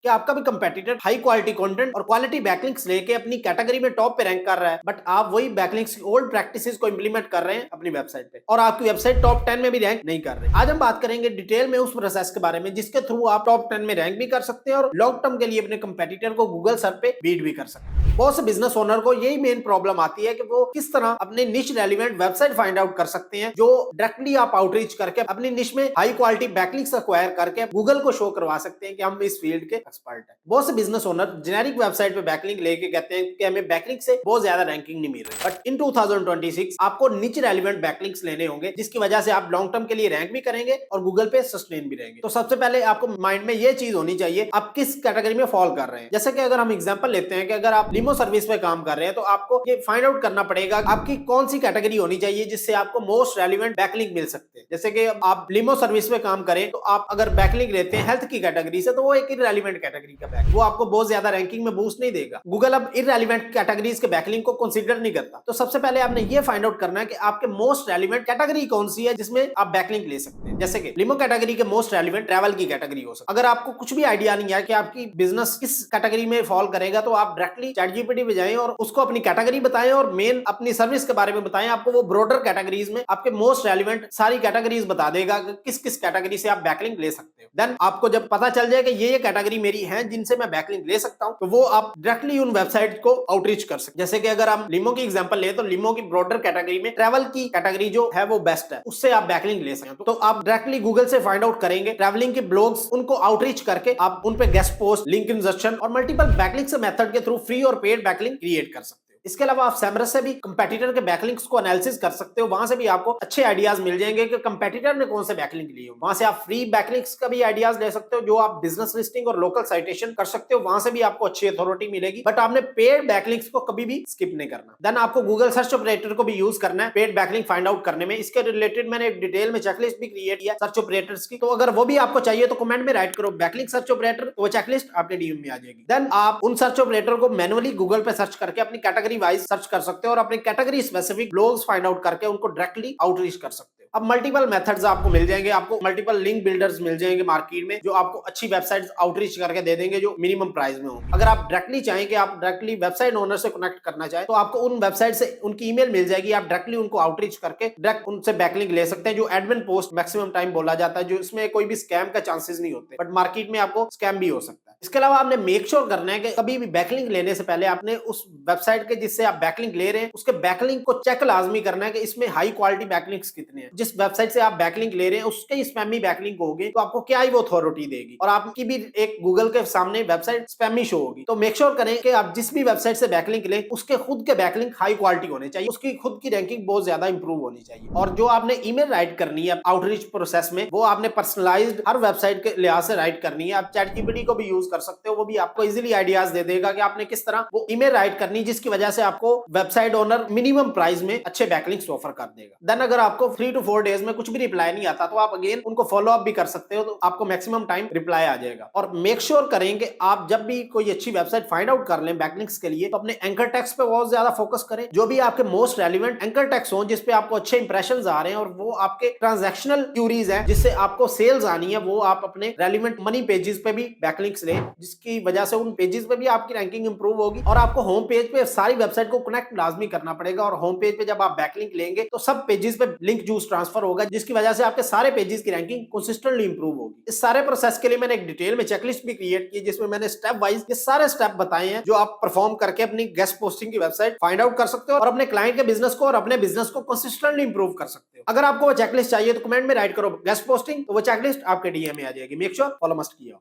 कि आपका भी कंपेटिटर हाई क्वालिटी कंटेंट और क्वालिटी बैकलिंक्स लेके अपनी कैटेगरी में टॉप पे रैंक कर रहा है, बट आप वही बैकलिंक्स की ओल्ड प्रैक्टिसेस को इंप्लीमेंट कर रहे हैं अपनी वेबसाइट पे और आपकी वेबसाइट टॉप 10 में भी रैंक नहीं कर रही। आज हम बात करेंगे डिटेल में उस प्रोसेस के बारे में जिसके थ्रू आप टॉप 10 में रैंक भी कर सकते हैं और लॉन्ग टर्म के लिए अपने कंपेटिटर को गूगल सर्च पे बीट भी कर सकते हैं। बहुत से बिजनेस ओनर को यही मेन प्रॉब्लम आती है कि वो किस तरह अपने निश रेलिवेंट वेबसाइट फाइंड आउट कर सकते हैं जो डायरेक्टली आप आउटरीच करके अपनी निश में हाई क्वालिटी बैकलिंक्स एक्वायर करके गूगल को शो करवा सकते हैं कि हम इस फील्ड के एक्सपर्ट हैं। बहुत से बिजनेस ओनर जेनेरिक वेबसाइट पे बैकलिंक लेके कहते हैं कि हमें बैकलिंक से बहुत ज्यादा रैंकिंग नहीं मिल रही, बट इन 2026 आपको निच रेलिवेंट बैकलिंक्स लेने होंगे जिसकी वजह से आप लॉन्ग टर्म के लिए रैंक भी करेंगे और गूगल पे सस्टेन भी रहेंगे। तो सबसे पहले आपको माइंड में ये चीज होनी चाहिए आप किस कैटेगरी में फॉल कर रहे हैं। जैसे कि अगर हम एग्जांपल लेते हैं कि अगर आप लिमो सर्विस पे काम कर रहे हैं तो आपको ये फाइंड आउट करना पड़ेगा आपकी कौन सी कैटेगरी होनी चाहिए जिससे आपको मोस्ट रेलिवेंट बैकलिंक मिल सकते हैं। जैसे कि आप लिमो सर्विस पे काम करें तो आप अगर बैकलिंक लेते हैं हेल्थ की कैटेगरी से तो वो एक इररेलेवेंट कैटेगरी का बैक, वो आपको बहुत ज्यादा रैंकिंग में बूस्ट नहीं देगा। गूगल अब इररेलेवेंट कैटेगरीज के बैकलिंक को कंसीडर नहीं करता। तो सबसे पहले आपने ये फाइंड आउट करना है कि आपके मोस्ट रेलिवेंट कैटेगरी कौन सी है जिसमें आप बैकलिंक ले सकते हैं। जैसे कि लिमो कैटेगरी के मोस्ट रेलिवेंट ट्रैवल की कैटेगरी हो सकती है। अगर आपको कुछ भी आइडिया नहीं है कि आपकी बिजनेस किस कैटेगरी में फॉल करेगा तो आप डायरेक्टली चैटजीपीटी पे जाएं और उसको अपनी कैटेगरी बताएं और मेन अपनी सर्विस के बारे में बताएं। आपको वो ब्रॉडर कैटेगरीज में आपके मोस्ट रेलिवेंट सारी कैटेगरीज बता देगा कि किस किस कैटेगरी से आप बैकलिंक ले सकते हो। देन आपको जब पता चल जाए कि ये कैटेगरी मेरी है जिनसे मैं बैकलिंक ले सकता हूं तो वो आप डायरेक्टली उन वेबसाइट को आउटरीच कर सकते हैं। जैसे कि अगर हम लिमो की एग्जांपल ले तो लिमो की ब्रॉडर कैटेगरी में ट्रैवल की कैटेगरी जो है वो बेस्ट है, उससे आप बैकलिंक ले सकते हैं। तो आप डायरेक्टली गूगल से फाइंड आउट करेंगे ट्रैवलिंग के ब्लॉग्स, उनको आउटरीच करके आप उन पे गेस्ट पोस्ट, लिंक इंजर्शन और मल्टीपल बैकलिंक से मेथड के थ्रू फ्री और पेड बैकलिंक क्रिएट कर सकते हैं। इसके अलावा आप सेमरस से भी कंपेटिटर के बैकलिंक्स को एनालिसिस कर सकते हो, वहां से भी आपको अच्छे आइडियाज मिल जाएंगे कि कंपेटिटर ने कौन से बैकलिंक लिए हो। वहां से आप फ्री बैकलिंक्स का भी आइडियाज ले सकते हो जो आप बिजनेस लिस्टिंग और लोकल साइटेशन कर सकते हो, वहां से भी आपको अच्छी अथॉरिटी मिलेगी। बट आपने पेड बैकलिंक्स को कभी भी स्किप नहीं करना। देन आपको गूगल सर्च ऑपरेटर को भी यूज करना है पेड बैकलिंक फाइंड आउट करने में। इसके रिलेटेड मैंने एक डिटेल में चेकलिस्ट भी क्रिएट किया सर्च ऑपरेटर्स की, तो अगर वो भी आपको चाहिए तो कमेंट में राइट करो बैकलिंक सर्च ऑपरेटर, तो वो चेकलिस्ट आपके डीएम में आ जाएगी। देन आप उन सर्च ऑपरेटर को मैनुअली गूगल पे सर्च करके अपनी कैटेगरी वाइज सर्च कर सकते हो और अपनी category specific blogs find out करके उनको डायरेक्टली आउटरीच कर सकते हो। अब मल्टीपल मेथड्स आपको मिल जाएंगे, आपको मल्टीपल लिंक बिल्डर्स मिल जाएंगे मार्केट में जो आपको अच्छी वेबसाइट्स आउटरीच करके दे देंगे जो मिनिमम प्राइस में होंगे। अगर आप डायरेक्टली चाहें कि आप डायरेक्टली वेबसाइट ओनर से कनेक्ट करना चाहें तो आपको उन वेबसाइट से उनकी ईमेल मिल जाएगी, आप डायरेक्टली उनको आउटरीच करके डायरेक्ट उनसे बैकलिंक ले सकते हैं जो एडमिन पोस्ट मैक्सिमम टाइम बोला जाता है, जो इसमें कोई भी स्कैम का चांसेस नहीं होते, बट मार्केट में आपको स्कैम भी हो सकता है। इसके अलावा आपने मेक श्योर करना है कि कभी भी बैकलिंक लेने से पहले आपने उस वेबसाइट के जिससे आप बैकलिंक ले रहे हैं उसके बैकलिंक को चेक लाजमी करना है कि इसमें हाई क्वालिटी बैकलिंक्स कितने हैं। जिस वेबसाइट से आप बैकलिंक ले रहे हैं उसके स्पैमी बैकलिंक होगी तो आपको क्या ही वो अथॉरिटी देगी और आपकी भी एक गूगल के सामने वेबसाइट स्पैमी शो होगी। तो मेक श्योर करें कि आप जिस भी वेबसाइट से बैकलिंक लें उसके खुद के बैकलिंक हाई क्वालिटी होने चाहिए, उसकी खुद की रैंकिंग बहुत ज्यादा इंप्रूव होनी चाहिए। और जो आपने ईमेल राइट करनी है आउटरीच प्रोसेस में वो आपने पर्सनलाइज्ड हर वेबसाइट के लिहाज से राइट करनी है। आप चैटजीपीटी को भी यूज कर सकते हो, वो भी आपको इजीली आइडियाज दे देगा कि आपने किस तरह वो ईमेल राइट करनी जिसकी वजह से आपको वेबसाइट ओनर मिनिमम प्राइस में अच्छे बैकलिंक्स ऑफर कर देगा। देन अगर आपको 3 to 4 डेज में कुछ भी रिप्लाई नहीं आता तो आप अगेन उनको फॉलो अप भी कर सकते हो, तो आपको मैक्सिमम टाइम रिप्लाई आ जाएगा। और मेक श्योर करेंगे आप जब भी कोई अच्छी वेबसाइट फाइंड आउट कर लें बैकलिंक्स के लिए तो अपने एंकर टेक्स्ट पे बहुत ज्यादा फोकस करें, जो भी आपके मोस्ट रेलिवेंट एंकर टेक्स्ट हो जिसपे आपको अच्छे इंप्रेशंस आ रहे हैं और वो आपके ट्रांजैक्शनल क्यूरीज हैं जिससे आपको सेल्स आनी है, वो आप अपने रेलिवेंट मनी पेजेस पे भी बैकलिंक्स लें जिसकी वजह से उन पेजेस पे भी आपकी रैंकिंग इंप्रूव होगी। और आपको होम पेज पे सारी वेबसाइट को कनेक्ट लाजमी करना पड़ेगा और होम पेज पे जब आप बैकलिंक लेंगे तो सब पेजेस पे लिंक जूस ट्रांसफर होगा जिसकी वजह से आपके सारे पेजेस की रैंकिंग कंसिस्टेंटली इंप्रूव होगी। इस सारे प्रोसेस के लिए मैंने एक डिटेल में चेकलिस्ट भी क्रिएट की जिसमें मैंने स्टेप वाइज ये सारे स्टेप बताए हैं जो आप परफॉर्म करके अपनी गेस्ट पोस्टिंग की वेबसाइट फाइंड आउट कर सकते हो और अपने क्लाइंट के बिजनेस को और अपने बिजनेस को कंसिस्टेंटली इंप्रूव कर सकते हो। अगर आपको वो चेकलिस्ट चाहिए तो कमेंट में राइट करो गेस्ट पोस्टिंग, तो वो चेकलिस्ट आपके डीएम में आ जाएगी। मेक श्योर फॉलो मस्ट किया।